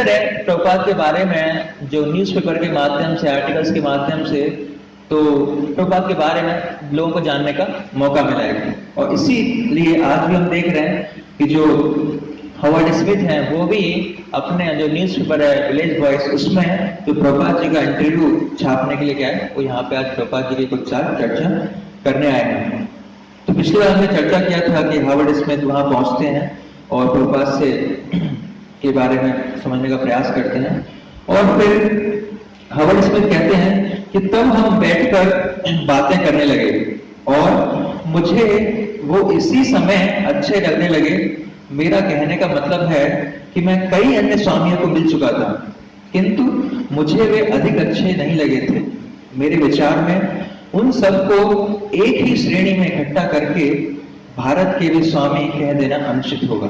अक्सर है प्रभुपाद के बारे में जो न्यूज़पेपर के माध्यम से, आर्टिकल्स के माध्यम से, तो प्रभुपाद के बारे में लोगों को जानने का मौका मिला है। और इसीलिए आज भी हम देख रहे हैं कि जो हॉवर्ड स्मिथ हैं वो भी अपने जो न्यूज़पेपर है विलेज वॉइस, उसमें जो प्रभुपाद जी का इंटरव्यू छापने के लिए क्या है वो यहाँ पे आज प्रभुपाद जी की कुछ चर्चा करने आए हैं। तो पिछली बार हमने चर्चा किया था कि हॉवर्ड स्मिथ वहां पहुंचते हैं और प्रभुपाद से के बारे में समझने का प्रयास करते हैं, और फिर हॉवर्ड स्मिथ कहते हैं कि तब हम बैठकर बातें करने लगे और मुझे वो इसी समय अच्छे लगने लगे। मेरा कहने का मतलब है कि मैं कई अन्य स्वामियों को मिल चुका था, किंतु मुझे वे अधिक अच्छे नहीं लगे थे। मेरे विचार में उन सबको एक ही श्रेणी में इकट्ठा करके भारत के भी स्वामी कह देना अनुचित होगा,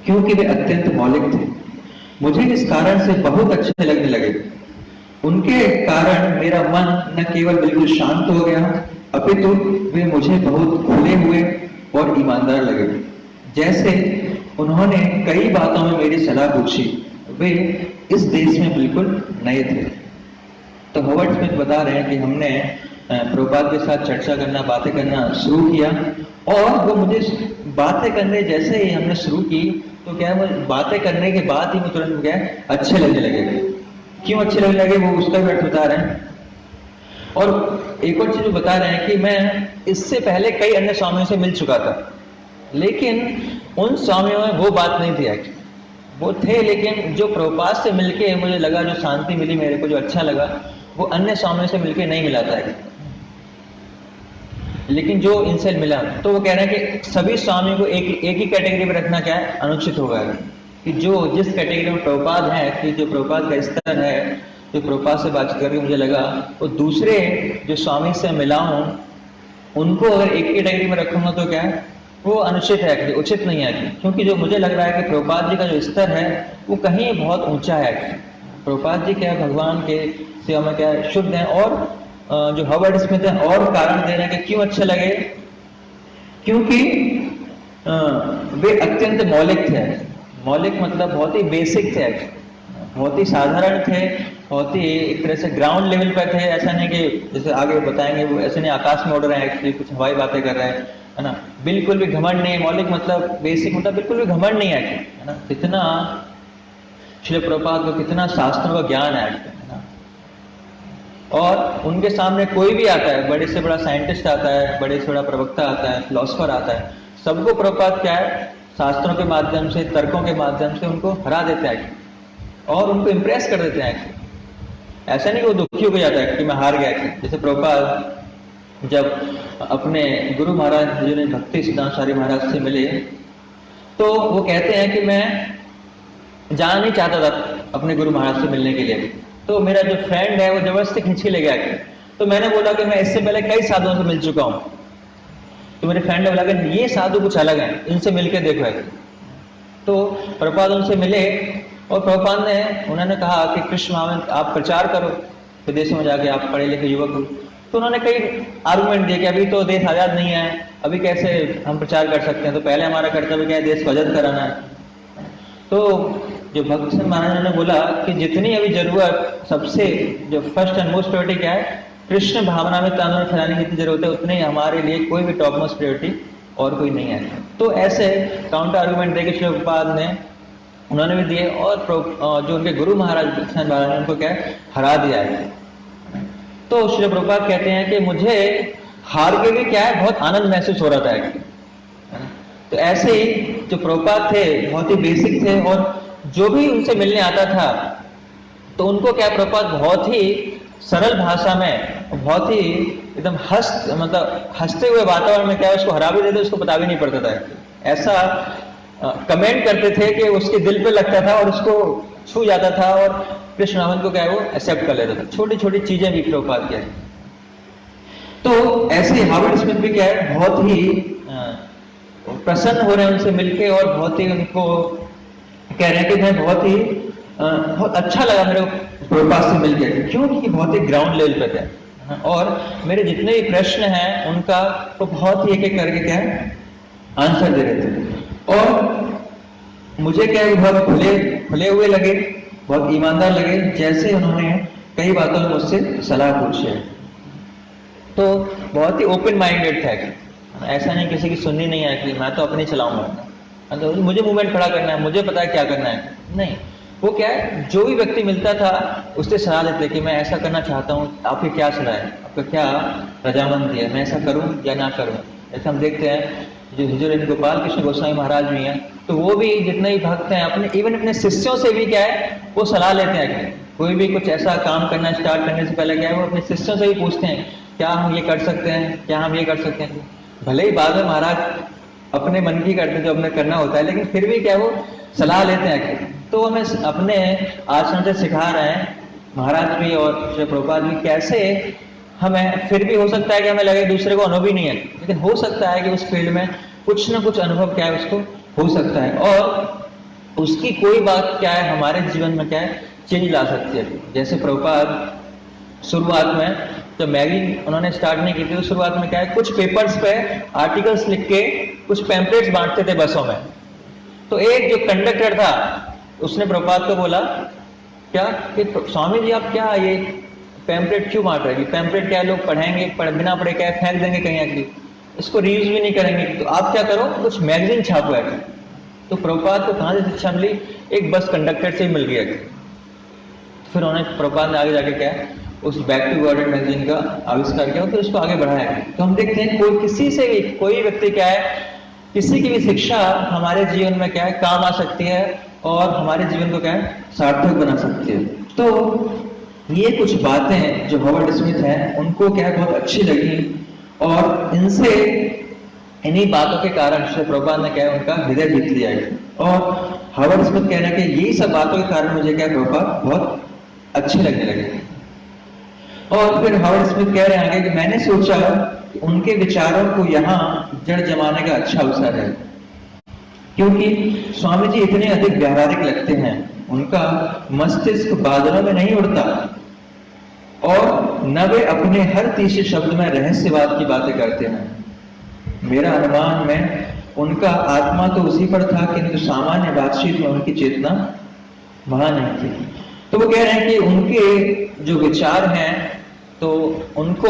क्योंकि वे अत्यंत मौलिक थे। मुझे इस कारण से बहुत अच्छे लगने लगे। उनके कारण मेरा मन न केवल बिल्कुल शांत हो गया, अपितु वे मुझे बहुत खुले हुए और ईमानदार लगे। जैसे उन्होंने कई बातों में मेरी सलाह पूछी, वे इस देश में बिल्कुल नए थे। तो हॉवर्ड स्मिथ बता रहे हैं कि हमने प्रभुपाद के साथ चर्चा करना, बातें करना शुरू किया, और वो मुझे बातें करने जैसे ही हमने शुरू की तो क्या है, बातें करने के बाद ही मुझे तुरंत क्या अच्छे लगने लगे। क्यों अच्छे लगने लगे वो उसका भी अर्थ बता रहे हैं। और एक और चीज बता रहे हैं कि मैं इससे पहले कई अन्य स्वामियों से मिल चुका था, लेकिन उन स्वामियों में वो बात नहीं थी एक्चुअली। वो थे, लेकिन जो प्रभुपाद से मिलके मुझे लगा, जो शांति मिली मेरे को, जो अच्छा लगा, वो अन्य स्वामियों से मिलके नहीं मिला था। लेकिन जो इनसे मिला, तो वो कह रहे हैं कि सभी स्वामियों को एक ही कैटेगरी में रखना क्या है अनुचित होगा, कि जो जिस कैटेगरी में प्रभुपाद है, कि जो प्रभुपाद का स्तर है, जो प्रभुपाद से बातचीत करके मुझे लगा, वो दूसरे जो स्वामी से मिला हूं उनको अगर एक कैटेगरी में रखूंगा तो क्या है वो अनुचित है, कि उचित नहीं है। क्योंकि जो मुझे लग रहा है कि प्रभुपाद जी का जो स्तर है वो कहीं बहुत ऊंचा है। प्रभुपाद जी क्या है, भगवान के सेवा में क्या है शुद्ध है। और जो हॉवर्ड स्मिथ है और कारण दे रहे हैं कि क्यों अच्छे लगे, क्योंकि वे अत्यंत मौलिक थे। मौलिक मतलब बहुत ही बेसिक थे, बहुत ही साधारण थे, बहुत ही एक तरह से ग्राउंड लेवल पर थे। ऐसा नहीं कि जैसे आगे बताएंगे वो ऐसे नहीं आकाश में उड़ रहे हैं, एक्चुअली कुछ हवाई बातें कर रहे हैं, है ना। बिल्कुल भी घमंड नहीं है। मौलिक मतलब बेसिक मतलब बिल्कुल भी घमंड नहीं है ना। कितना श्री प्रभुपाद को कितना शास्त्रों का ज्ञान है ना। और उनके सामने कोई भी आता है, बड़े से बड़ा साइंटिस्ट आता है, बड़े से बड़ा प्रवक्ता आता है, फिलोसफर आता है, सबको प्रभुपाद क्या है शास्त्रों के माध्यम से, तर्कों के माध्यम से उनको हरा देते हैं और उनको इम्प्रेस कर देते हैं। ऐसा नहीं कि वो दुखी हो जाता है कि मैं हार गया। जैसे प्रभुपाद जब अपने गुरु महाराज जिन्हें भक्ति सिद्धांत सारी महाराज से मिले, तो वो कहते हैं कि मैं जाना नहीं चाहता था अपने गुरु महाराज से मिलने के लिए, तो मेरा जो फ्रेंड है वो जबरदस्ती खींच के ले गया। तो मैंने बोला कि मैं इससे पहले कई साधुओं से मिल चुका हूं। तो मेरे फ्रेंड ने बोला कि ये साधु कुछ अलग है, इनसे मिलकर देखो। तो प्रभुपाद उनसे मिले और प्रभुपाद ने उन्होंने कहा कि कृष्ण महामंत्र आप प्रचार करो विदेशों में जाके, आप पढ़े लिखे युवक हो। तो उन्होंने कई आर्गुमेंट दिए कि अभी तो देश आजाद नहीं है, अभी कैसे हम प्रचार कर सकते हैं, तो पहले हमारा कर्तव्य क्या है देश को आजाद कराना है। तो जो भक्त सिंह महाराज ने बोला कि जितनी अभी जरूरत, सबसे जो फर्स्ट एंड मोस्ट प्रायोरिटी क्या है, कृष्ण भावना में आंदोलन फैलाने की जितनी जरूरत है उतनी हमारे लिए कोई भी टॉप मोस्ट प्रायोरिटी और कोई नहीं है। तो ऐसे काउंटर आर्गुमेंट देके श्री प्रभुपाद ने उन्होंने भी दिए, और जो उनके गुरु महाराज महाराज ने उनको क्या हरा दिया है। तो श्री प्रभुपाद कहते हैं कि मुझे हार के भी क्या है बहुत आनंद महसूस हो रहा था। तो ऐसे ही जो प्रभुपाद थे बहुत ही बेसिक थे, और जो भी उनसे मिलने आता था तो उनको क्या प्रभुपाद बहुत ही सरल भाषा में, बहुत ही एकदम हंसते हुए वातावरण में क्या उसको हरा भी देते, उसको पता भी नहीं पड़ता था। ऐसा कमेंट करते थे कि उसके दिल पे लगता था और उसको छू जाता था, और कृष्ण नामन को क्या है वो एक्सेप्ट कर लेता था। छोटी छोटी चीजें भी प्रभुपाद क्या है। तो ऐसे हॉवर्ड स्मिथ भी क्या है बहुत ही प्रसन्न हो रहे हैं उनसे मिलके, और बहुत ही उनको कह रहे हैं कि मैं बहुत अच्छा लगा मेरे को प्रभुपाद से मिलके, क्योंकि बहुत ही ग्राउंड लेवल पे थे, और मेरे जितने भी प्रश्न हैं उनका तो बहुत ही एक एक करके क्या है आंसर दे रहे थे। और मुझे क्या है, बहुत खुले खुले हुए लगे, बहुत ईमानदार लगे, जैसे उन्होंने कई बातों में मुझसे सलाह पूछी है। तो बहुत ही ओपन माइंडेड था कि ऐसा नहीं किसी की सुननी नहीं है कि मैं तो अपनी चलाऊंगा, तो मुझे मूवमेंट खड़ा करना है, मुझे पता है क्या करना है। नहीं, वो क्या है, जो भी व्यक्ति मिलता था उससे सलाह देते कि मैं ऐसा करना चाहता हूँ, आपकी क्या सलाह है, आपका क्या रजामंदी है, मैं ऐसा करूँ या ना करूँ। ऐसा हम देखते हैं जो हुजूर गोपाल कृष्ण गोस्वामी महाराज भी हैं, तो वो भी जितने भी भक्त हैं अपने इवन अपने शिष्यों से भी क्या है वो सलाह लेते हैं कि कोई भी कुछ ऐसा काम करना स्टार्ट करने से पहले क्या है वो अपने शिष्यों से भी पूछते हैं क्या हम ये कर सकते हैं, क्या हम ये कर सकते हैं। भले ही बाद में महाराज अपने मन की करते हैं जो अपने करना होता है, लेकिन फिर भी क्या वो सलाह लेते हैं। तो हमें अपने आश्रम से सिखा रहे हैं महाराज भी और श्री प्रभुपाद भी, कैसे हमें फिर भी हो सकता है कि हमें लगे दूसरे को अनुभव ही नहीं है, लेकिन हो सकता है कि उस फील्ड में कुछ ना कुछ अनुभव क्या है उसको हो सकता है, और उसकी कोई बात क्या है हमारे जीवन में क्या है चेंज ला सकती है। जैसे प्रभुपाद शुरुआत में जब मैगजीन उन्होंने स्टार्ट नहीं की थी, तो शुरुआत में क्या है कुछ पेपर्स पे आर्टिकल्स लिख के कुछ पैम्पलेट्स बांटते थे बसों में। तो एक जो कंडक्टर था उसने प्रभुपाद को बोला क्या कि स्वामी जी आप क्या ये पैम्पलेट क्यों बांट रहे हैं, पैम्पलेट क्या लोग पढ़ेंगे, बिना पढ़े क्या फेंक देंगे कहीं आगे, इसको रीयूज भी नहीं करेंगे, तो आप क्या करो कुछ मैगजीन छापो है। तो प्रभुपाद को कहाँ से शिक्षा मिली, एक बस कंडक्टर से ही मिल गया। फिर उन्होंने प्रभुपाद ने आगे जाके क्या उस बैक टू गॉड मैगजीन का आविष्कार किया, फिर उसको आगे बढ़ाया। तो हम देखते हैं कोई किसी से भी कोई व्यक्ति क्या है किसी की भी शिक्षा हमारे जीवन में क्या है काम आ सकती है और हमारे जीवन को क्या है सार्थक बना सकती है। तो ये कुछ बातें जो हॉवर्ड स्मिथ हैं उनको क्या है बहुत अच्छी लगी, और इनसे इन्हीं बातों के कारण श्री प्रभुपाद ने क्या है उनका हृदय जीत लिया है। और हॉवर्ड स्मिथ कह रहे हैं कि यही सब बातों के कारण मुझे क्या प्रभुपाद बहुत अच्छे लगने लगे। और फिर हॉवर्ड स्मिथ कह रहे हैं आगे कि मैंने सोचा कि उनके विचारों को यहाँ जड़ जमाने का अच्छा अवसर है, क्योंकि स्वामी जी इतने अधिक व्यावहारिक लगते हैं, उनका मस्तिष्क बादलों में नहीं उड़ता और न वे अपने हर तीसरे शब्द में रहस्यवाद की बातें करते हैं। मेरा अनुमान में उनका आत्मा तो उसी पर था, किंतु सामान्य बातचीत में उनकी चेतना वहां नहीं थी। तो वो कह रहे हैं कि उनके जो विचार हैं तो उनको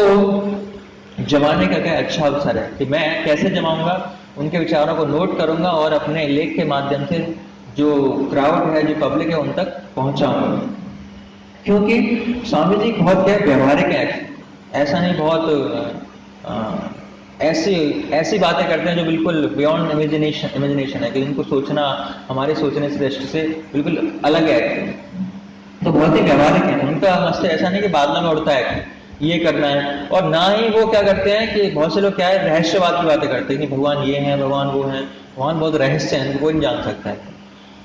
जमाने का क्या अच्छा अवसर है कि मैं कैसे जमाऊंगा, उनके विचारों को नोट करूंगा और अपने लेख के माध्यम से जो क्राउड है जो पब्लिक है उन तक पहुंचाऊंगा। क्योंकि स्वामी जी बहुत क्या व्यवहारिक है, ऐसा नहीं बहुत ऐसी बातें करते हैं जो बिल्कुल बियॉन्ड इमेजिनेशन है कि उनको सोचना हमारे सोचने से दृष्टि से बिल्कुल अलग है। तो बहुत ही व्यवहारिक है, उनका मस्त ऐसा नहीं कि बादलों में उड़ता है ये करना है, और ना ही वो क्या करते हैं कि बहुत से लोग क्या है रहस्यवाद की बातें करते हैं कि भगवान ये है भगवान वो है, भगवान बहुत रहस्य है कोई नहीं जान सकता है।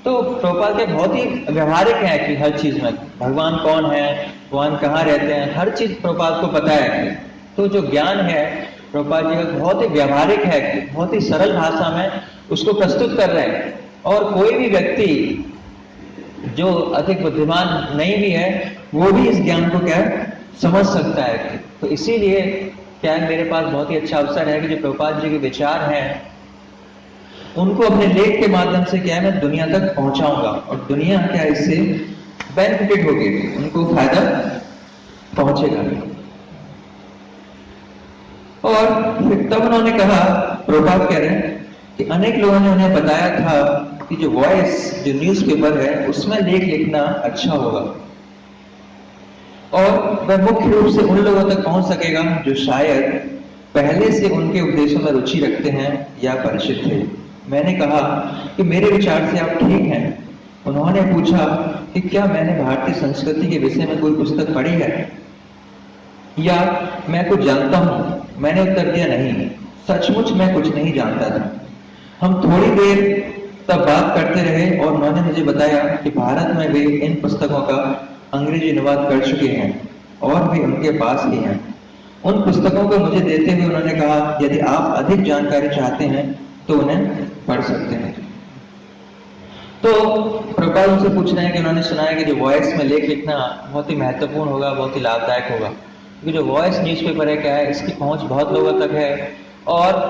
तो प्रभुपाद के बहुत ही व्यवहारिक है कि हर चीज में भगवान कौन है, भगवान कहाँ रहते हैं, हर चीज प्रभुपाद को पता है। तो जो ज्ञान है प्रभुपाद जी का बहुत ही व्यवहारिक है, बहुत ही सरल भाषा में उसको प्रस्तुत कर रहे हैं, और कोई भी व्यक्ति जो अधिक बुद्धिमान नहीं भी है वो भी इस ज्ञान को क्या समझ सकता है। तो इसीलिए क्या है मेरे पास बहुत ही अच्छा अवसर है कि जो प्रभुपाद जी के विचार हैं उनको अपने लेख के माध्यम से क्या है मैं दुनिया तक पहुंचाऊंगा, और दुनिया क्या इससे बेनिफिटेड होगी, उनको फायदा पहुंचेगा। और फिर तब उन्होंने कहा, प्रभुपाद कह रहे हैं कि अनेक लोगों ने उन्हें बताया था कि जो वॉइस जो न्यूज़पेपर है उसमें लेख लिखना अच्छा होगा, और वह मुख्य रूप से उन लोगों तक पहुंच सकेगा जो शायद पहले से उनके उपदेशों में रुचि रखते हैं या परिचित थे। मैंने कहा कि मेरे विचार से आप ठीक हैं। उन्होंने पूछा कि क्या मैंने भारतीय संस्कृति के विषय में कोई पुस्तक पढ़ी है या मैं कुछ जानता हूं। मैंने उत्तर दिया नहीं, सचमुच मैं कुछ नहीं जानता था। हम थोड़ी देर तब बात करते रहे और उन्होंने मुझे बताया कि भारत में वे इन पुस्तकों का अंग्रेजी अनुवाद कर चुके हैं और भी उनके पास ही हैं। उन पुस्तकों को मुझे देते हुए उन्होंने कहा यदि आप अधिक जानकारी चाहते हैं तो उन्हें पढ़ सकते हैं। तो प्रभुपाद उनसे पूछ रहे हैं कि उन्होंने सुना है कि जो वॉइस में लेख लिखना बहुत ही महत्वपूर्ण होगा, बहुत ही लाभदायक होगा, क्योंकि जो वॉइस न्यूज़पेपर है क्या है इसकी पहुंच बहुत लोगों तक है, और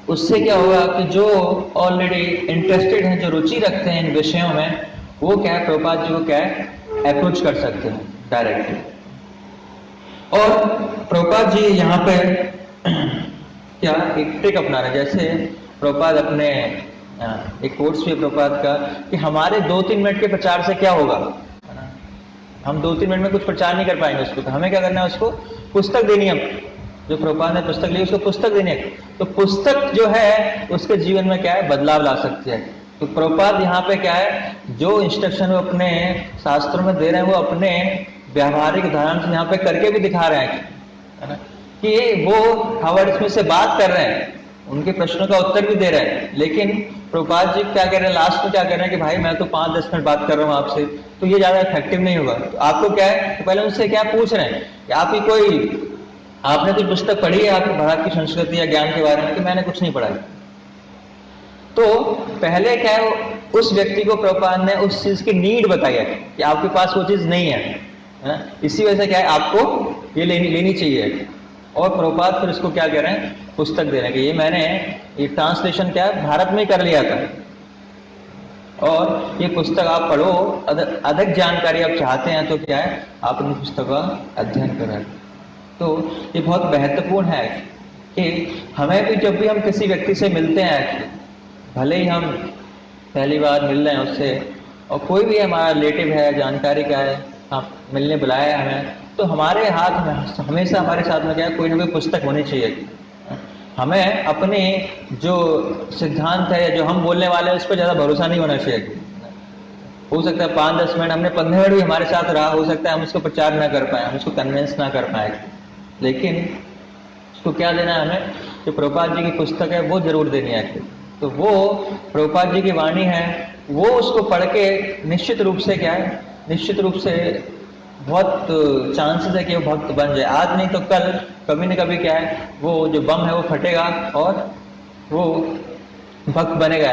उससे क्या होगा कि जो ऑलरेडी इंटरेस्टेड हैं, जो रुचि रखते हैं इन विषयों में, वो क्या है, प्रभुपाद जी को क्या है, अप्रोच कर सकते हैं डायरेक्टली। और प्रभुपाद जी यहाँ पे क्या एक ट्रिक अपना रहे, जैसे प्रभुपाद अपने एक कोर्स भी प्रभुपाद का कि हमारे 2-3 मिनट के प्रचार से क्या होगा, हम 2-3 मिनट में कुछ प्रचार नहीं कर पाएंगे उसको, तो हमें क्या करना है, उसको पुस्तक देनी है। जो प्रभुपाद ने पुस्तक ली उसको पुस्तक देनी है, तो पुस्तक जो है उसके जीवन में क्या है, बदलाव ला सकती है। तो प्रभुपाद यहाँ पे क्या है, जो इंस्ट्रक्शन वो अपने शास्त्रों में दे रहे हैं, वो अपने व्यावहारिक उदाहरण से यहाँ पे करके भी दिखा रहे हैं, है ना, कि वो हावर्ड स्मिथ से बात कर रहे हैं, उनके प्रश्नों का उत्तर भी दे रहे हैं, लेकिन प्रभुपाद जी क्या कह रहे हैं, लास्ट में क्या कह रहे हैं कि भाई मैं तो 5-10 मिनट बात कर रहा हूँ आपसे, तो ये ज्यादा इफेक्टिव नहीं होगा। तो आपको क्या है, तो पहले उनसे क्या पूछ रहे हैं कि आपकी कोई, आपने कोई पुस्तक पढ़ी है आपकी भारत की संस्कृति या ज्ञान के बारे में, कि मैंने कुछ नहीं पढ़ा है। तो पहले क्या है, उस व्यक्ति को प्रभुपाद ने उस चीज की नीड बताई है कि आपके पास वो चीज नहीं है, इसी वजह से क्या है, आपको ये लेनी चाहिए। और प्रभुपाद फिर इसको क्या कह रहे हैं, पुस्तक दे रहे हैं कि ये मैंने ये ट्रांसलेशन क्या है, भारत में ही कर लिया था, और ये पुस्तक आप पढ़ो, अधिक जानकारी आप चाहते हैं तो क्या है, आप इन पुस्तक का अध्ययन करें। तो ये बहुत महत्वपूर्ण है कि हमें भी जब भी हम किसी व्यक्ति से मिलते हैं, भले ही हम पहली बार मिल रहे हैं उससे, और कोई भी हमारा रिलेटिव है, जानकारी का है, आप मिलने बुलाया हमें, तो हमारे हाथ में हमेशा हमारे साथ में क्या है, कोई ना कोई पुस्तक होनी चाहिए। हमें अपने जो सिद्धांत है, जो हम बोलने वाले हैं, उस पर ज़्यादा भरोसा नहीं होना चाहिए। हो सकता है 5-10 मिनट, हमने 15 मिनट भी हमारे साथ रहा, हो सकता है हम उसको प्रचार ना कर पाए, हम उसको कन्विंस ना कर पाए, लेकिन उसको क्या देना है हमें, जो प्रभुपाद जी की पुस्तक है वो जरूर देनी है। तो वो प्रभुपाद जी की वाणी है, वो उसको पढ़ के निश्चित रूप से क्या है, निश्चित रूप से बहुत चांसेस है कि वो भक्त बन जाए। आज नहीं तो कल, कभी न कभी क्या है, वो जो बम है वो फटेगा और वो भक्त बनेगा।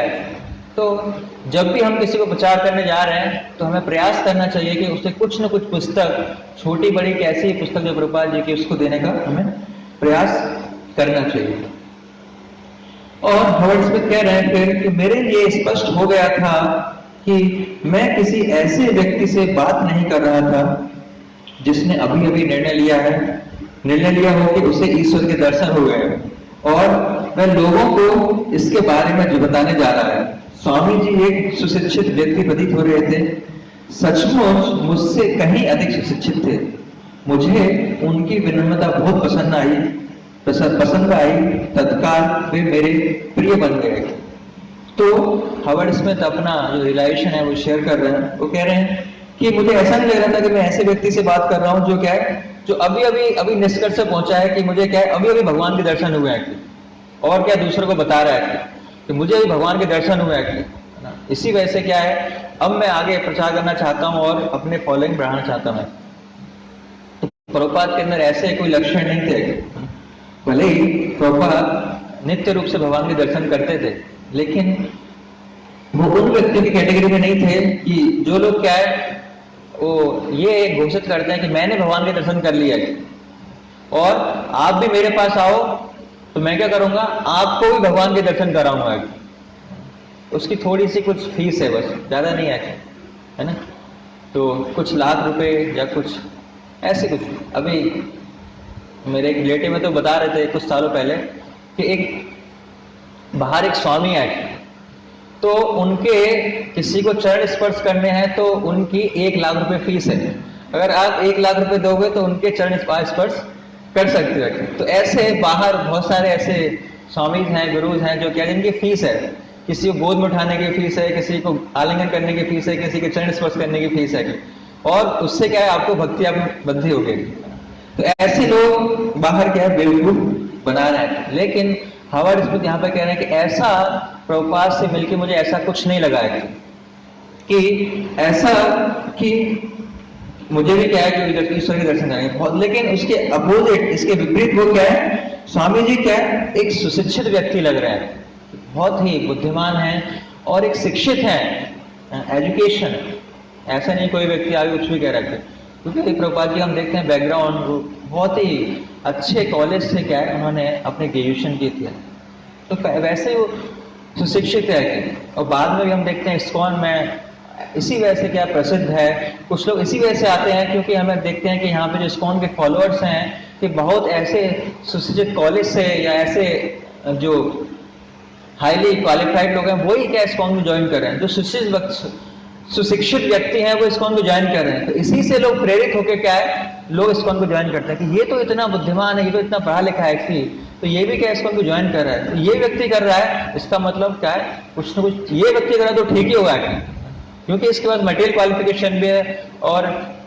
तो जब भी हम किसी को प्रचार करने जा रहे हैं, तो हमें प्रयास करना चाहिए कि उसे कुछ न कुछ पुस्तक, छोटी बड़ी कैसी पुस्तक जो प्रभुपाद जी की, उसको देने का हमें प्रयास करना चाहिए। और हावर्ड स्मिथ कह रहे हैं फिर कि मेरे लिए स्पष्ट हो गया था कि मैं किसी ऐसे व्यक्ति से बात नहीं कर रहा था जिसने अभी अभी निर्णय लिया हो कि उसे ईश्वर के दर्शन हो गए, और मैं लोगों को इसके बारे में जो बताने जा रहा है। स्वामी जी एक सुशिक्षित व्यक्ति प्रतीत हो रहे थे, सचमुच मुझसे कहीं अधिक सुशिक्षित थे। मुझे उनकी विनम्रता बहुत पसंद आई, तत्काल वे मेरे प्रिय बन गए। तो हावर्ड स्मिथ अपना जो रियलाइजेशन है वो शेयर कर रहे हैं। वो कह रहे हैं कि मुझे ऐसा नहीं लग रहा था कि मैं ऐसे व्यक्ति से बात कर रहा हूँ जो क्या है, जो अभी निष्कर्ष से पहुंचा है कि मुझे क्या है, अभी भगवान के दर्शन हुए हैं, और क्या दूसरों को बता रहा है कि मुझे अभी भगवान के दर्शन हुए हैं। इसी वजह से क्या है, अब मैं आगे प्रचार करना चाहता हूँ और अपने फॉलोइंग बढ़ाना चाहता हूँ। तो प्रभुपाद के अंदर ऐसे कोई लक्षण नहीं थे। भले ही प्रभुपाद नित्य रूप से भगवान के दर्शन करते थे, लेकिन वो उन व्यक्तियों की कैटेगरी में नहीं थे कि जो लोग क्या है, वो ये घोषित करते हैं कि मैंने भगवान के दर्शन कर लिया है और आप भी मेरे पास आओ तो मैं क्या करूंगा, आपको भी भगवान के दर्शन कराऊंगा। उसकी थोड़ी सी कुछ फीस है, बस ज्यादा नहीं है ना। तो कुछ लाख रुपए या कुछ ऐसे कुछ। अभी मेरे एक रिलेटिव में तो बता रहे थे कुछ सालों पहले कि एक बाहर एक स्वामी आए, तो उनके किसी को चरण स्पर्श करने हैं तो उनकी 1 लाख रुपए फीस है। अगर आप 1 लाख रुपए दोगे तो उनके चरण स्पर्श कर सकते हो। तो ऐसे बाहर बहुत सारे ऐसे स्वामीज हैं, गुरुज हैं जो क्या, जिनकी फीस है, किसी को गोद में उठाने की फीस है, किसी को आलिंगन करने की फीस है, किसी के चरण स्पर्श करने की फीस है, और उससे क्या है, आपको भक्ति आप बंधी होगी। तो ऐसे लोग बाहर क्या है, बिल्कुल बना रहे हैं। लेकिन हावर्ड स्मिथ यहाँ पे कह रहे हैं कि ऐसा प्रभुपाद से मिलके मुझे ऐसा कुछ नहीं लगा है कि ऐसा कि मुझे भी क्या है कि ईश्वर के दर्शन करेंगे बहुत। लेकिन उसके अपोजिट, इसके विपरीत वो क्या है, स्वामी जी क्या है, एक सुशिक्षित व्यक्ति लग रहे हैं, बहुत ही बुद्धिमान है और एक शिक्षित है, एजुकेशन। ऐसा नहीं कोई व्यक्ति आगे कुछ भी कह रहे थे, क्योंकि प्रभुपाद जी हम देखते हैं बैकग्राउंड बहुत ही अच्छे कॉलेज से क्या है, उन्होंने अपने ग्रेजुएशन की थी। तो वैसे ही वो सुशिक्षित है कि, और बाद में भी हम देखते हैं इस्कॉन में इसी वजह से क्या प्रसिद्ध है, कुछ लोग इसी वजह से आते हैं क्योंकि हमें देखते हैं कि यहाँ पे जो इस्कॉन के फॉलोअर्स हैं कि बहुत ऐसे सुशिक्षित कॉलेज से या ऐसे जो हाईली क्वालिफाइड लोग हैं वही क्या इस्कॉन में ज्वाइन कर रहे हैं, जो सुशिक्षित व्यक्ति हैं वो इस्कॉन को ज्वाइन कर रहे हैं। तो इसी से लोग प्रेरित होकर क्या है, लोग इस्कॉन को ज्वाइन करते हैं कि ये तो इतना बुद्धिमान है, ये तो इतना पढ़ा लिखा है कि, तो ये भी क्या इस्कॉन को ज्वाइन कर रहा है, तो ये व्यक्ति कर रहा है, इसका मतलब क्या है, कुछ ना कुछ ये व्यक्ति कर रहा है तो ठीक ही होगा, क्योंकि इसके पास मटेरियल क्वालिफिकेशन भी है और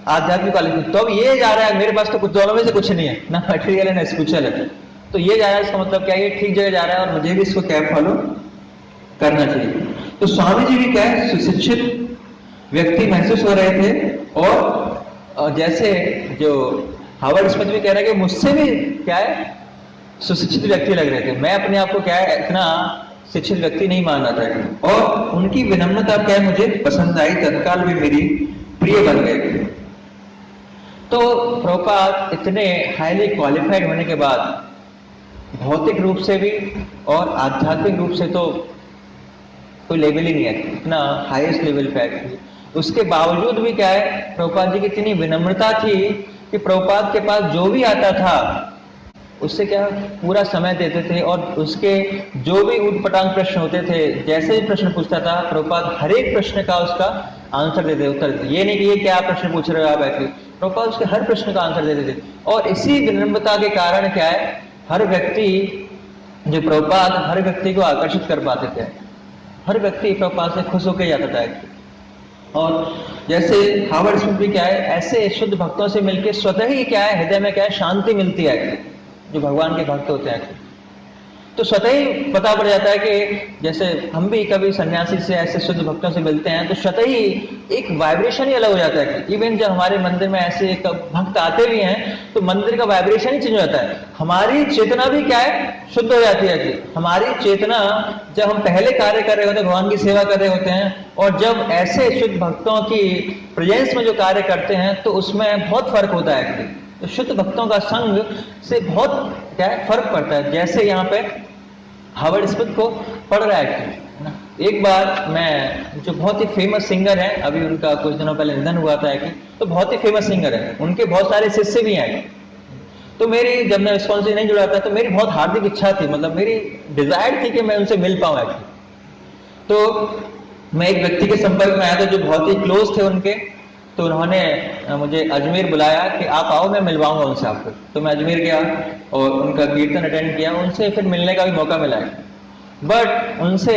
आध्यात्मिक क्वालिफिकेशन। तो अब ये जा रहा है, मेरे पास तो कुछ दोनों में से कुछ नहीं है, ना मटेरियल है ना स्पिरिचुअल है, तो ये जा रहा है, इसका मतलब क्या है, ये ठीक जगह जा रहा है और मुझे भी इसको क्या फॉलो करना चाहिए। तो स्वामी जी भी क्या है, सुशिक्षित व्यक्ति महसूस हो रहे थे, और जैसे जो हावर्ड स्मिथ भी कह रहे हैं कि मुझसे भी क्या है सुशिक्षित व्यक्ति लग रहे थे, मैं अपने आप को क्या है इतना शिक्षित व्यक्ति नहीं माना था, और उनकी विनम्रता क्या है मुझे पसंद आई, तत्काल भी मेरी प्रिय बन गए। तो प्रभुपाद इतने हाईली क्वालिफाइड होने के बाद भौतिक रूप से भी और आध्यात्मिक रूप से तो कोई लेवल ही नहीं है, इतना हाईएस्ट लेवल पे है, उसके बावजूद भी क्या है प्रभुपाद जी की इतनी विनम्रता थी कि प्रभुपाद के पास जो भी आता था उससे क्या पूरा समय देते थे, और उसके जो भी उटपटांग प्रश्न होते थे, जैसे भी प्रश्न पूछता था प्रभुपाद हर एक प्रश्न का उसका आंसर देते, उत्तर देते। ये नहीं कि ये क्या प्रश्न पूछ रहे हो आप ऐसे, प्रभुपाद उसके हर प्रश्न का आंसर देते थे। और इसी विनम्रता के कारण क्या है हर व्यक्ति जो प्रभुपाद हर व्यक्ति को आकर्षित कर पाते थे, हर व्यक्ति प्रभुपाद से खुश होकर जाता था। और जैसे हावर्ड स्मिथ भी क्या है ऐसे शुद्ध भक्तों से मिलकर स्वतः ही क्या है हृदय में क्या है शांति मिलती है, जो भगवान के भक्त होते हैं तो स्वतः ही पता पड़ जाता है कि जैसे हम भी कभी सन्यासी से ऐसे शुद्ध भक्तों से मिलते हैं तो स्वतः ही एक वाइब्रेशन ही अलग हो जाता है। इवन जब हमारे मंदिर में ऐसे भक्त आते भी हैं तो मंदिर का वाइब्रेशन ही चेंज हो जाता है, हमारी चेतना भी क्या है शुद्ध हो जाती है। कि हमारी चेतना जब हम पहले कार्य कर रहे होते हैं, भगवान की सेवा कर रहे होते हैं, और जब ऐसे शुद्ध भक्तों की प्रेजेंस में जो कार्य करते हैं तो उसमें बहुत फर्क होता है। तो शुद्ध भक्तों का संग से बहुत क्या है फर्क पड़ता है। जैसे यहाँ पे हावर्ड स्मिथ को पढ़ रहा है। एक बार मैं जो बहुत ही फेमस सिंगर है, अभी उनका कुछ दिनों पहले निधन हुआ था कि, तो बहुत ही फेमस सिंगर है, उनके बहुत सारे शिष्य भी हैं। तो मेरी जब मैं इस्कॉन से नहीं जुड़ा था तो मेरी बहुत हार्दिक इच्छा थी, मतलब मेरी डिजायर थी कि मैं उनसे मिल पाऊँ। तो मैं एक व्यक्ति के संपर्क में आया था जो बहुत ही क्लोज थे उनके, तो उन्होंने मुझे अजमेर बुलाया कि आप आओ मैं मिलवाऊंगा उनसे आपको। तो मैं अजमेर गया और उनका कीर्तन अटेंड किया, उनसे फिर मिलने का भी मौका मिला। बट उनसे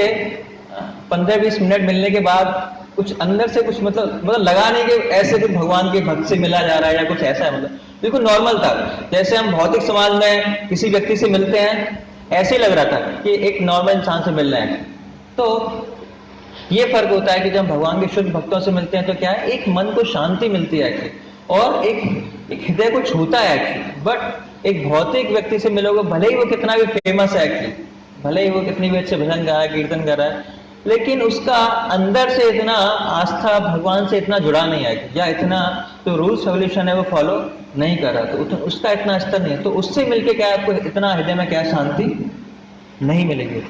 15-20 मिनट मिलने के बाद कुछ अंदर से कुछ मतलब लगा नहीं कि ऐसे कुछ भगवान के भक्त से मिला जा रहा है या कुछ ऐसा है, मतलब बिल्कुल नॉर्मल था। जैसे हम भौतिक समाज में किसी व्यक्ति से मिलते हैं ऐसे ही लग रहा था कि एक नॉर्मल इंसान से मिल रहे हैं। तो ये फर्क होता है कि जब भगवान के शुद्ध भक्तों से मिलते हैं तो क्या है एक मन को शांति मिलती है और एक हृदय को छूता है। बट एक भौतिक व्यक्ति से मिलोगे, भले ही वो कितना भी फेमस है, भले ही वो कितनी भी अच्छे भजन गा रहा है, कीर्तन कर रहा है, लेकिन उसका अंदर से इतना आस्था भगवान से इतना जुड़ा नहीं है, या इतना तो रूल्स रेवल्यूशन है वो फॉलो नहीं कर रहा, तो उसका इतना स्तर नहीं है। तो उससे मिलके क्या आपको इतना हृदय में क्या शांति नहीं मिलेगी,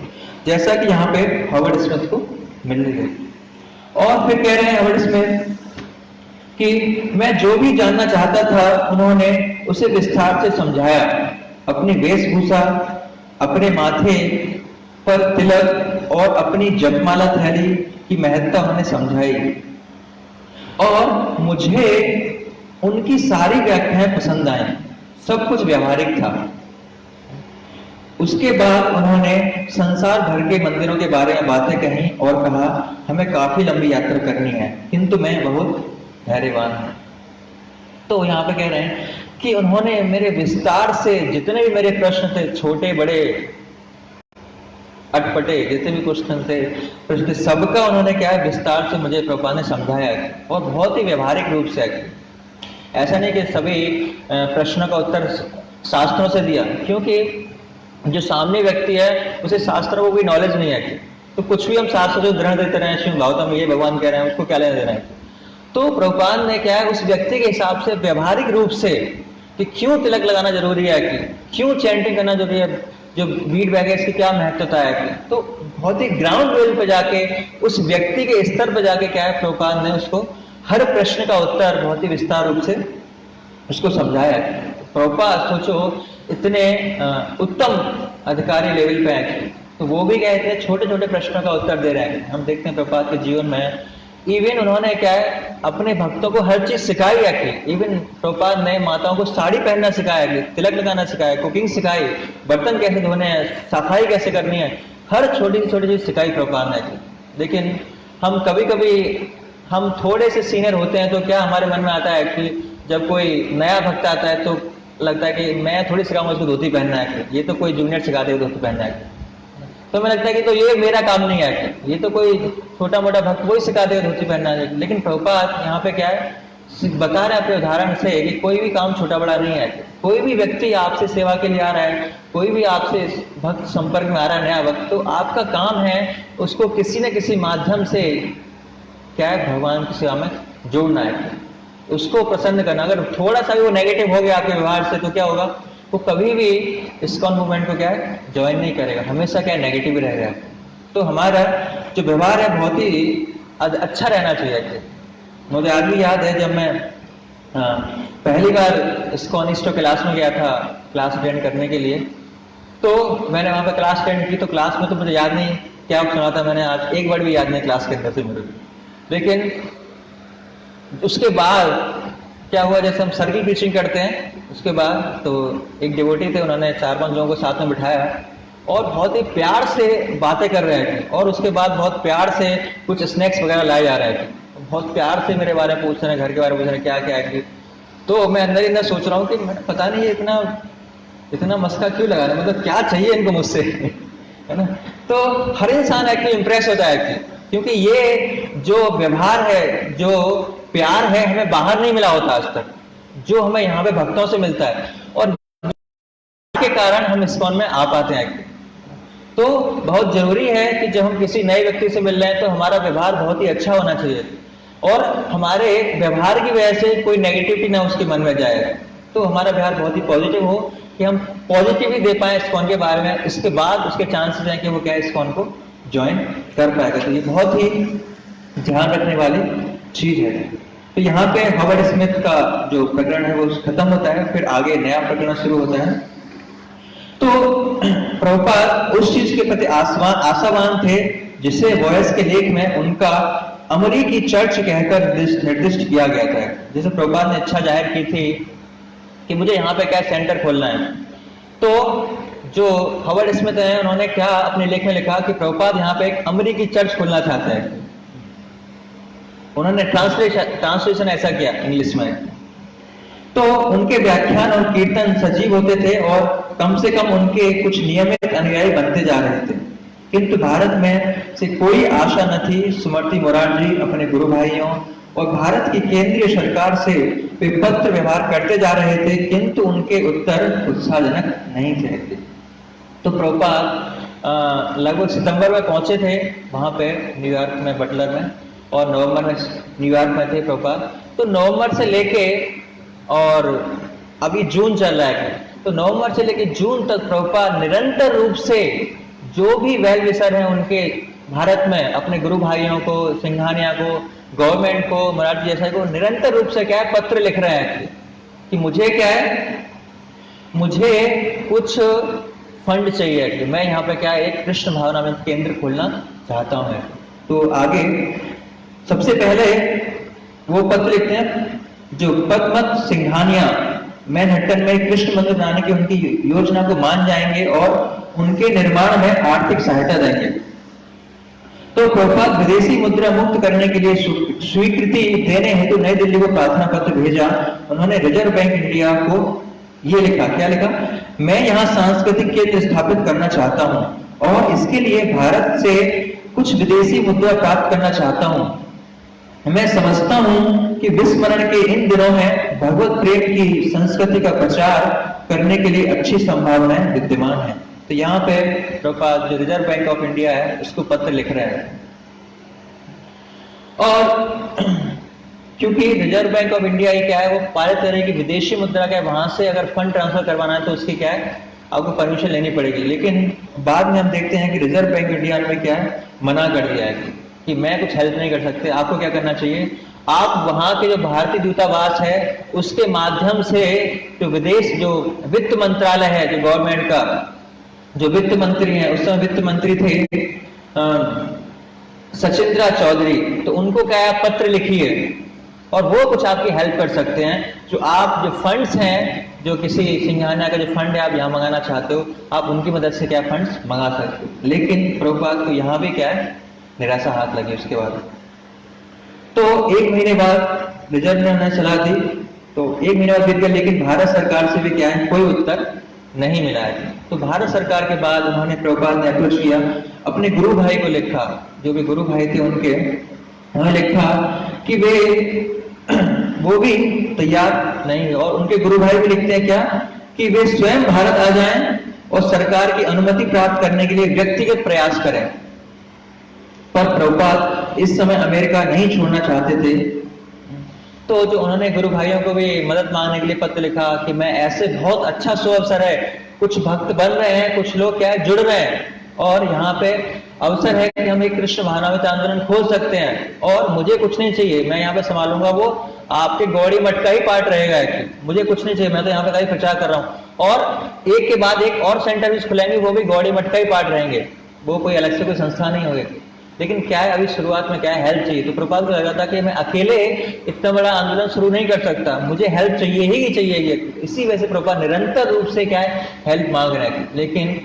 जैसा कि यहाँ पे हावर्ड स्मिथ को मिलने गई। और फिर कह रहे हैं हावर्ड स्मिथ कि मैं जो भी जानना चाहता था उन्होंने उसे विस्तार से समझाया। अपनी वेशभूषा, अपने माथे पर तिलक और अपनी जपमाला थैली की महत्ता उन्होंने समझाई, और मुझे उनकी सारी व्याख्याएं पसंद आई, सब कुछ व्यवहारिक था। उसके बाद उन्होंने संसार भर के मंदिरों के बारे में बातें कही और कहा हमें काफी लंबी यात्रा करनी है, किंतु मैं बहुत धैर्यवान हूं। तो यहाँ पे कह रहे हैं कि उन्होंने मेरे विस्तार से जितने भी मेरे प्रश्न थे, छोटे बड़े अटपटे जितने भी प्रश्न थे, सबका उन्होंने क्या है विस्तार से मुझे प्रभुपाद ने समझाया, और बहुत ही व्यवहारिक रूप से। ऐसा नहीं कि सभी प्रश्नों का उत्तर शास्त्रों से दिया, क्योंकि जो सामने व्यक्ति है उसे शास्त्रों को कोई नॉलेज नहीं है, तो कुछ भी हम शास्त्र जो ग्रहण देते रहे, श्रीमद् भागवतम ये भगवान कह रहे हैं, उसको क्या लेना देना है। तो प्रभुपाद ने क्या है उस व्यक्ति के हिसाब से व्यवहारिक रूप से कि क्यों तिलक लगाना जरूरी है, कि क्यों चैंटिंग करना जरूरी है, जो वीड बैगर्स की क्या महत्वता है, तो बहुत ही ग्राउंड लेवल पे जाके उस व्यक्ति के स्तर पे जाके क्या है, प्रभुपाद ने उसको हर प्रश्न का उत्तर बहुत ही विस्तार रूप से उसको समझाया। प्रभुपाद सोचो इतने उत्तम अधिकारी लेवल पे है, तो वो भी कहते हैं छोटे छोटे प्रश्नों का उत्तर दे रहे हैं। हम देखते हैं प्रभुपाद के जीवन में इवन उन्होंने क्या है अपने भक्तों को हर चीज सिखाई है कि इवन प्रभुपाद ने माताओं को साड़ी पहनना सिखाया, कि तिलक लगाना सिखाया, कुकिंग सिखाई, बर्तन कैसे धोने हैं, सफाई कैसे करनी है, हर छोटी छोटी चीज सिखाई प्रभुपाद ने की। लेकिन हम कभी कभी हम थोड़े से सीनियर होते हैं तो क्या हमारे मन में आता है कि जब कोई नया भक्त आता है तो लगता है कि मैं थोड़ी सिखाऊंगा उसको धोती पहनना है, ये तो कोई जूनियर सिखा देगा धोती पहनना है, तो हमें लगता है कि तो ये मेरा काम नहीं है, ये तो कोई छोटा मोटा भक्त वही सिखा देगा धोती पहनना है। लेकिन प्रभुपाद यहाँ पे क्या है बता रहे हैं अपने उदाहरण से कि कोई भी काम छोटा बड़ा नहीं है। कोई भी व्यक्ति आपसे सेवा के लिए आ रहा है, कोई भी आपसे भक्त संपर्क में आ रहा है नया भक्त, तो आपका काम है उसको किसी न किसी माध्यम से क्या है भगवान की सेवा में जोड़ना है, उसको प्रसन्न करना। अगर थोड़ा सा भी वो नेगेटिव हो गया आपके व्यवहार से तो क्या होगा, वो कभी भी इस्कॉन मूवमेंट को क्या है ज्वाइन नहीं करेगा, हमेशा क्या है नेगेटिव रहेगा। तो हमारा जो व्यवहार है बहुत ही अच्छा रहना चाहिए। मुझे आज भी याद है जब मैं पहली बार इस्कॉनिस्टो क्लास में गया था क्लास अटेंड करने के लिए, तो मैंने वहां पर क्लास अटेंड की, तो क्लास में तो मुझे याद नहीं क्या सुना था मैंने, आज एक वर्ड भी याद नहीं क्लास के अंदर से मेरे। लेकिन उसके बाद क्या हुआ, जैसे हम सर्किल प्रीचिंग करते हैं उसके बाद तो एक डिवोटी थे, उन्होंने 4-5 लोगों को साथ में बिठाया और बहुत ही प्यार से बातें कर रहे थे, और उसके बाद बहुत प्यार से कुछ स्नैक्स वगैरह लाए जा रहे थे, बहुत प्यार से मेरे बारे में पूछ रहे हैं, घर के बारे में पूछ रहे हैं क्या क्या है। तो मैं अंदर ही अंदर सोच रहा हूँ कि मैं पता नहीं इतना मस्का क्यों लगा रहे, मतलब क्या चाहिए इनको मुझसे है ना। तो हर इंसान एक्चुअली इंप्रेस होता है क्योंकि ये जो व्यवहार है, जो प्यार है, हमें बाहर नहीं मिला होता आज तक, जो हमें यहाँ पे भक्तों से मिलता है, और के कारण हम इस्कॉन में आ पाते हैं। तो बहुत जरूरी है कि जब हम किसी नए व्यक्ति से मिल रहे हैं तो हमारा व्यवहार बहुत ही अच्छा होना चाहिए, और हमारे व्यवहार की वजह से कोई नेगेटिविटी ना उसके मन में जाए, तो हमारा व्यवहार बहुत ही पॉजिटिव हो कि हम पॉजिटिव ही दे पाए इस्कॉन के बारे में, इसके बाद उसके चांसेस हैं कि वो क्या इस्कॉन को ज्वाइन कर पाएगा। तो ये बहुत ही ध्यान रखने वाली चीज है। तो यहाँ पे हॉवर्ड स्मिथ का जो प्रकरण है वो खत्म होता है, फिर आगे नया प्रकरण शुरू होता है। तो प्रभुपाद उस चीज के प्रति आशावान थे जिसे वॉयस के लेख में उनका अमरीकी चर्च कहकर निर्दिष्ट किया गया था। जैसे प्रभुपाद ने इच्छा जाहिर की थी कि मुझे यहाँ पे क्या सेंटर खोलना है, तो जो हॉवर्ड स्मिथ है उन्होंने क्या अपने लेख में लिखा कि प्रभुपाद यहाँ पे एक अमरीकी चर्च खोलना चाहते हैं। उन्होंने ट्रांसलेशन ऐसा किया इंग्लिश में। तो उनके व्याख्यान और कीर्तन सजीव होते थे और कम से कम उनके कुछ नियमित अनुयायी बनते जा रहे थे, किंतु भारत में से कोई आशा न थी। सुमति मोरारजी अपने गुरु भाइयों और भारत की केंद्रीय सरकार से वे पत्र व्यवहार करते जा रहे थे, किंतु उनके उत्तर उत्साहजनक नहीं थे। तो प्रभुपाद लगभग सितंबर में पहुंचे थे वहां पे न्यूयॉर्क में बटलर में, और नवंबर में न्यूयॉर्क में थे प्रभुपाद। तो नवंबर से लेके और अभी जून चल रहा है, तो नवंबर से लेके जून तक प्रभुपाद निरंतर रूप से जो भी वेल विशर हैं उनके भारत में अपने गुरु भाइयों को, सिंघानिया को, गवर्नमेंट को, मराठी जैसा को निरंतर रूप से क्या है पत्र लिख रहे हैं कि मुझे क्या है, मुझे कुछ फंड चाहिए कि मैं यहाँ पे क्या है एक कृष्ण भावना में केंद्र खोलना चाहता हूँ। तो आगे सबसे पहले वो पत्र लिखते हैं जो पद्मत सिंघानिया मैनहट्टन में कृष्ण मंदिर बनाने की उनकी योजना को मान जाएंगे और उनके निर्माण में आर्थिक सहायता देंगे। तो प्रभुपाद विदेशी मुद्रा मुक्त करने के लिए स्वीकृति देने हेतु नई दिल्ली को प्रार्थना पत्र भेजा। उन्होंने रिजर्व बैंक इंडिया को ये लिखा, क्या लिखा, मैं यहाँ सांस्कृतिक केंद्र स्थापित करना चाहता हूँ और इसके लिए भारत से कुछ विदेशी मुद्रा प्राप्त करना चाहता हूँ। मैं समझता हूँ कि विस्मरण के इन दिनों में भगवत प्रेम की संस्कृति का प्रचार करने के लिए अच्छी संभावनाएं विद्यमान है। तो यहाँ पे प्रभुपाद जो रिजर्व बैंक ऑफ इंडिया है उसको पत्र लिख रहे हैं, और क्योंकि रिजर्व बैंक ऑफ इंडिया ही क्या है वो पारित तरह की विदेशी मुद्रा का है, वहां से अगर फंड ट्रांसफर करवाना है तो उसकी क्या है आपको परमिशन लेनी पड़ेगी। लेकिन बाद में हम देखते हैं कि रिजर्व बैंक इंडिया में क्या है, मना कर दिया है कि मैं कुछ हेल्प नहीं कर सकते। आपको क्या करना चाहिए, आप वहां के जो भारतीय दूतावास है उसके माध्यम से जो विदेश जो वित्त मंत्रालय है, जो गवर्नमेंट का जो वित्त मंत्री है, उस समय वित्त मंत्री थे सचिंद्रा चौधरी, तो उनको क्या है पत्र लिखिए और वो कुछ आपकी हेल्प कर सकते हैं। जो आप जो फंड्स हैं, जो किसी सिंघानिया का जो फंड है आप यहाँ मंगाना चाहते हो, आप उनकी मदद से क्या फंड्स मंगा सकते हो। लेकिन प्रभुपाद को यहाँ भी क्या है, निराशा हाथ लगी। उसके बाद तो 1 महीने बाद रिजर्व ने उन्हें सलाह दी, तो 1 महीने बाद बीत गया, लेकिन भारत सरकार से भी क्या है, कोई उत्तर नहीं मिला है। तो भारत सरकार के बाद उन्होंने प्रभुपाद ने अप्रोच किया, अपने गुरु भाई को लिखा, जो भी गुरु भाई थे उनके, उन्होंने लिखा कि वो भी तैयार नहीं है। और उनके गुरु भाई भी लिखते हैं क्या, कि वे स्वयं भारत आ जाएं और सरकार की अनुमति प्राप्त करने के लिए व्यक्तिगत प्रयास करें। पर प्रभुपाद इस समय अमेरिका नहीं छोड़ना चाहते थे, तो जो उन्होंने गुरु भाइयों को भी मदद मांगने के लिए पत्र लिखा कि मैं ऐसे बहुत अच्छा सो अवसर है, कुछ भक्त बन रहे हैं, कुछ लोग क्या है जुड़ रहे हैं, और यहाँ पे अवसर है कि हम एक कृष्ण भावनामृत आंदोलन खोल सकते हैं, और मुझे कुछ नहीं चाहिए, मैं यहाँ पे संभालूंगा, वो आपके गौड़ी मठ का ही पार्ट रहेगा, मुझे कुछ नहीं चाहिए, मैं तो यहाँ पे प्रचार कर रहा हूँ। और एक के बाद एक और सेंटर भी खुलेंगे, वो भी गौड़ी मठ का ही पार्ट रहेंगे, वो कोई अलग से कोई संस्था नहीं होगी। लेकिन क्या है, अभी शुरुआत में क्या है, हेल्प चाहिए। तो प्रभुपाद को लगा था कि मैं अकेले इतना बड़ा आंदोलन शुरू नहीं कर सकता, मुझे हेल्प चाहिए ही चाहिए। इसी वजह से प्रभुपाद निरंतर रूप से क्या है, हेल्प मांग रहे थे। लेकिन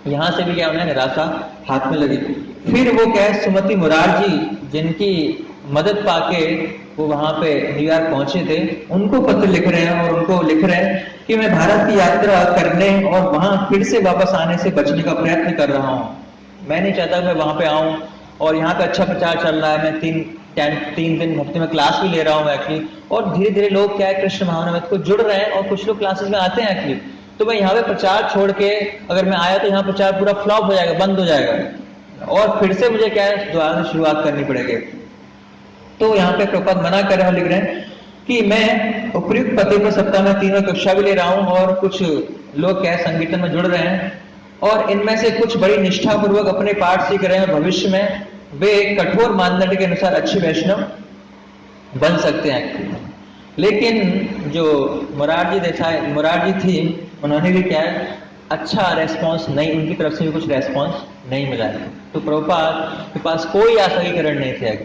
यहां से भी क्या उन्हें निराशा हाथ में लगी। फिर वो क्या है, सुमति मुरारजी, जिनकी मदद पाके वो वहां पे न्यूयॉर्क पहुंचे थे, उनको पत्र लिख रहे हैं और उनको लिख रहे हैं कि मैं भारत की यात्रा करने और वहां फिर से वापस आने से बचने का प्रयत्न कर रहा हूं। मैं नहीं चाहता मैं वहां पे आऊं, और यहाँ पे अच्छा प्रचार चल रहा है, मैं 3 दिन हफ्ते में क्लास भी ले रहा हूँ एक्चुअली, और धीरे धीरे लोग क्या है कृष्ण भावनामृत को जुड़ रहे हैं, और कुछ लोग क्लासेस में आते हैं एक्चुअली। तो मैं यहाँ पे प्रचार छोड़ के अगर मैं आया तो यहाँ प्रचार पूरा फ्लॉप हो जाएगा, बंद हो जाएगा, और फिर से मुझे क्या है दोबारा से शुरुआत करनी पड़ेगी। तो यहाँ पे प्रभुपाद मना कर रहे हैं, लिख रहे हैं कि मैं उपयुक्त पते पर सप्ताह में 3 कक्षा भी ले रहा हूँ, और कुछ लोग क्या है संगठन में जुड़ रहे हैं, और इनमें से कुछ बड़ी निष्ठा पूर्वक अपने पाठ सीख रहे हैं, भविष्य में वे कठोर मानदंड के अनुसार अच्छे वैष्णव बन सकते हैं। लेकिन जो मुरारजी थी, उन्होंने भी क्या है अच्छा रेस्पॉन्स नहीं, उनकी तरफ से भी कुछ रेस्पॉन्स नहीं मिला है। तो प्रभुपाद के पास कोई आशा की किरण नहीं थे।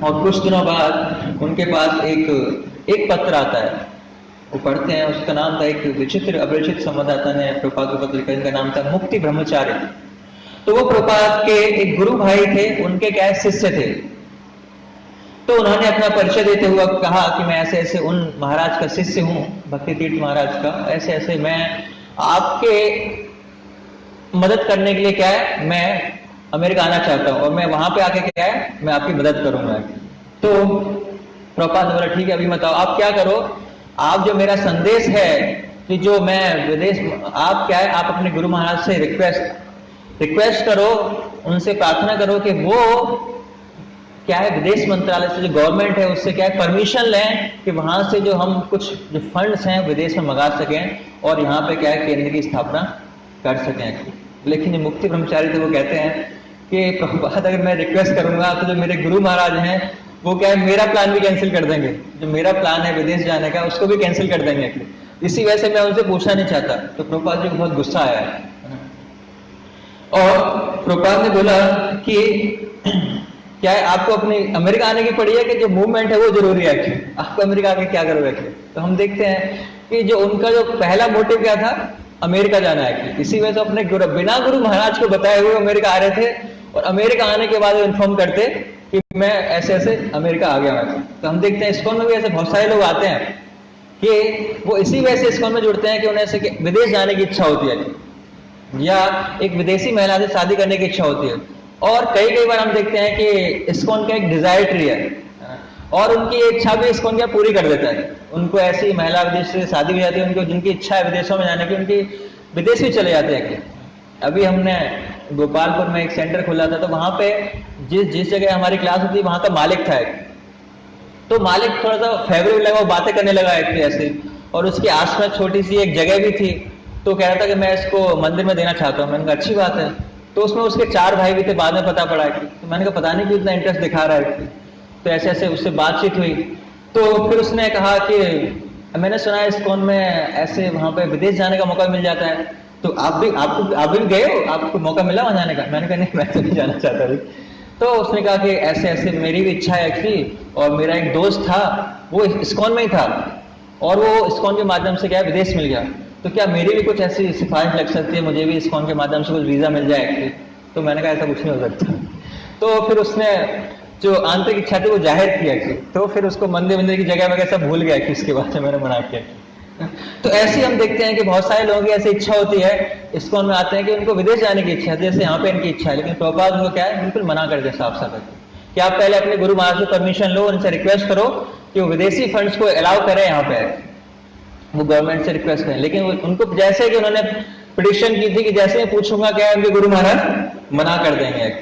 और कुछ दिनों बाद उनके पास एक पत्र आता है, वो पढ़ते हैं, उसका नाम था, एक विचित्र अपरिचित संवाददाता ने प्रभुपाद को पत्र लिखा, इनका नाम था मुक्ति ब्रह्मचारी। तो वो प्रभुपाद के एक गुरु भाई थे, उनके क्या शिष्य थे। तो उन्होंने अपना परिचय देते हुए कहा कि मैं ऐसे ऐसे उन महाराज का शिष्य हूँ, भक्ति तीर्थ महाराज का, ऐसे ऐसे मैं आपके मदद करने के लिए क्या है मैं अमेरिका आना चाहता हूँ, और मैं वहां पे आके क्या है मैं आपकी मदद करूंगा। तो प्रभुपाद ने बोला ठीक है, अभी बताओ आप क्या करो, आप जो मेरा संदेश है कि जो मैं विदेश, आप क्या है आप अपने गुरु महाराज से रिक्वेस्ट करो, उनसे प्रार्थना करो कि वो क्या है विदेश मंत्रालय से जो गवर्नमेंट है उससे क्या है परमिशन लें कि वहां से जो हम कुछ जो फंड्स हैं विदेश में मंगा सकें, और यहाँ पे क्या है केंद्र की स्थापना कर सकें। लेकिन जो मुक्ति ब्रह्मचारी थे वो कहते हैं कि प्रभुपाद अगर मैं रिक्वेस्ट करूंगा तो जो मेरे गुरु महाराज हैं वो क्या है मेरा प्लान भी कैंसिल कर देंगे, जो मेरा प्लान है विदेश जाने का उसको भी कैंसिल कर देंगे। इसी वजह से मैं उनसे पूछना नहीं चाहता। तो प्रभुपाद जी को बहुत गुस्सा आया है, और प्रभुपाद ने बोला कि क्या है आपको अपने अमेरिका आने की पड़ी है कि जो मूवमेंट है वो जरूरी है, आपको अमेरिका आके क्या करोगे। तो हम देखते हैं कि जो उनका जो पहला मोटिव क्या था, अमेरिका जाना है। इसी वजह से अपने बिना गुरु महाराज को बताए हुए अमेरिका आ रहे थे, और अमेरिका आने के बाद इन्फॉर्म करते कि मैं ऐसे ऐसे अमेरिका आ गया हूं। तो हम देखते हैं इस्कॉन में भी ऐसे बहुत सारे लोग आते हैं कि वो इसी वजह से इस्कॉन में जुड़ते हैं कि उन्हें ऐसे विदेश जाने की इच्छा होती है, या एक विदेशी महिला से शादी करने की इच्छा होती है। और कई बार हम देखते हैं कि इस्कॉन का एक डिजायर ट्री है, और उनकी इच्छा भी इस्कॉन क्या पूरी कर देता है। उनको ऐसी महिला विदेश से शादी हो जाती है, उनको जिनकी इच्छा है विदेशों में जाने की, उनकी विदेश भी चले जाते हैं। अभी हमने गोपालपुर में एक सेंटर खोला था, तो वहां पे जिस जगह हमारी क्लास होती है वहां का मालिक था एक, तो मालिक थोड़ा सा फेवरेट लगा, वो बातें करने लगा एक ऐसे, और उसके आसपास छोटी सी एक जगह भी थी, तो कह रहा था कि मैं इसको मंदिर में देना चाहता हूँ। मैंने कहा अच्छी बात है। तो उसमें उसके 4 भाई भी थे, बाद में पता पड़ा कि, तो मैंने कहा पता नहीं क्यों इतना इंटरेस्ट दिखा रहा है। तो ऐसे ऐसे उससे बातचीत हुई। तो फिर उसने कहा कि मैंने सुना है इस्कॉन में ऐसे वहां पे विदेश जाने का मौका मिल जाता है, तो आप भी गए हो, आपको मौका मिला वहां जाने का? मैंने कहा नहीं, मैं तो नहीं जाना चाहता अभी। तो उसने कहा कि ऐसे ऐसे मेरी भी इच्छा है एक्चुअली, और मेरा एक दोस्त था वो इस्कॉन में ही था, और वो इस्कॉन के माध्यम से क्या विदेश मिल गया, तो क्या मेरी भी कुछ ऐसी सिफारिश लग सकती है, मुझे भी इस्कॉन के माध्यम से कुछ वीजा मिल जाए एक्चुअली? तो मैंने कहा ऐसा कुछ नहीं हो सकता। तो फिर उसने जो आंतरिक इच्छा थी वो जाहिर किया कि, तो फिर उसको मंदिर की जगह वगैरह सब भूल गया कि इसके बाद मैंने मना किया। तो ऐसे हम देखते हैं कि बहुत सारे लोगों की ऐसी इच्छा होती है, इस्कॉन में आते हैं कि उनको विदेश जाने की इच्छा है, जैसे यहाँ पे इनकी इच्छा है, लेकिन प्रभुपाद उनको क्या है, बिल्कुल मना कर दे साफ साफ कि आप पहले अपने गुरु महाराज से परमिशन लो, उनसे रिक्वेस्ट करो कि वो विदेशी फंड्स को अलाउ करें यहाँ पे, वो गवर्नमेंट से रिक्वेस्ट करें। लेकिन उनको जैसे कि उन्होंने प्रेडिक्शन की थी कि जैसे मैं पूछूंगा क्या उनके गुरु महाराज मना कर देंगे,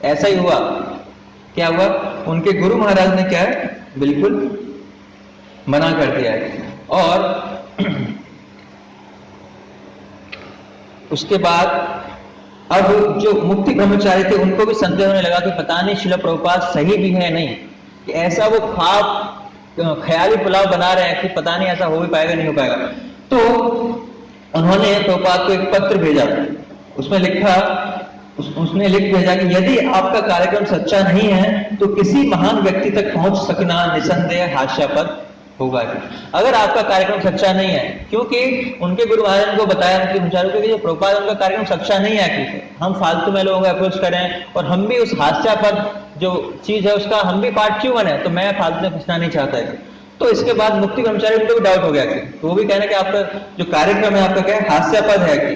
ऐसा ही हुआ। क्या हुआ? उनके गुरु महाराज ने क्या है, बिल्कुल मना कर दिया है। और उसके बाद अब जो मुक्ति ब्रह्मचारी थे उनको भी संदेह होने लगा कि पता नहीं श्रील प्रभुपाद सही भी है नहीं, कि ऐसा वो ख्वाब ख्याली पुलाव बना रहे हैं कि पता नहीं ऐसा हो भी पाएगा नहीं हो पाएगा। तो उन्होंने प्रभुपाद को एक पत्र भेजा, उसमें लिखा, उसने लिख भेजा कि यदि आपका कार्यक्रम सच्चा नहीं है तो किसी महान व्यक्ति तक पहुंच सकना निसंदेह हास्यास्पद होगा। अगर आपका कार्यक्रम सच्चा नहीं है, क्योंकि उनके गुरु महाराज को बताया उनके विचारों के, जो प्रभुपाद उनका कार्यक्रम सच्चा नहीं है कि हम फालतू में लोगों को अप्रोच करें, और हम भी उस हास्यास्पद जो चीज है उसका हम भी पार्ट क्यों बने, तो मैं फालतू में फंसना नहीं चाहता है। तो इसके बाद मुक्ति ब्रह्मचारी उनको भी डाउट हो गया कि, तो वो भी कहना कि आपका जो कार्यक्रम है आपका क्या है, हास्यास्पद है कि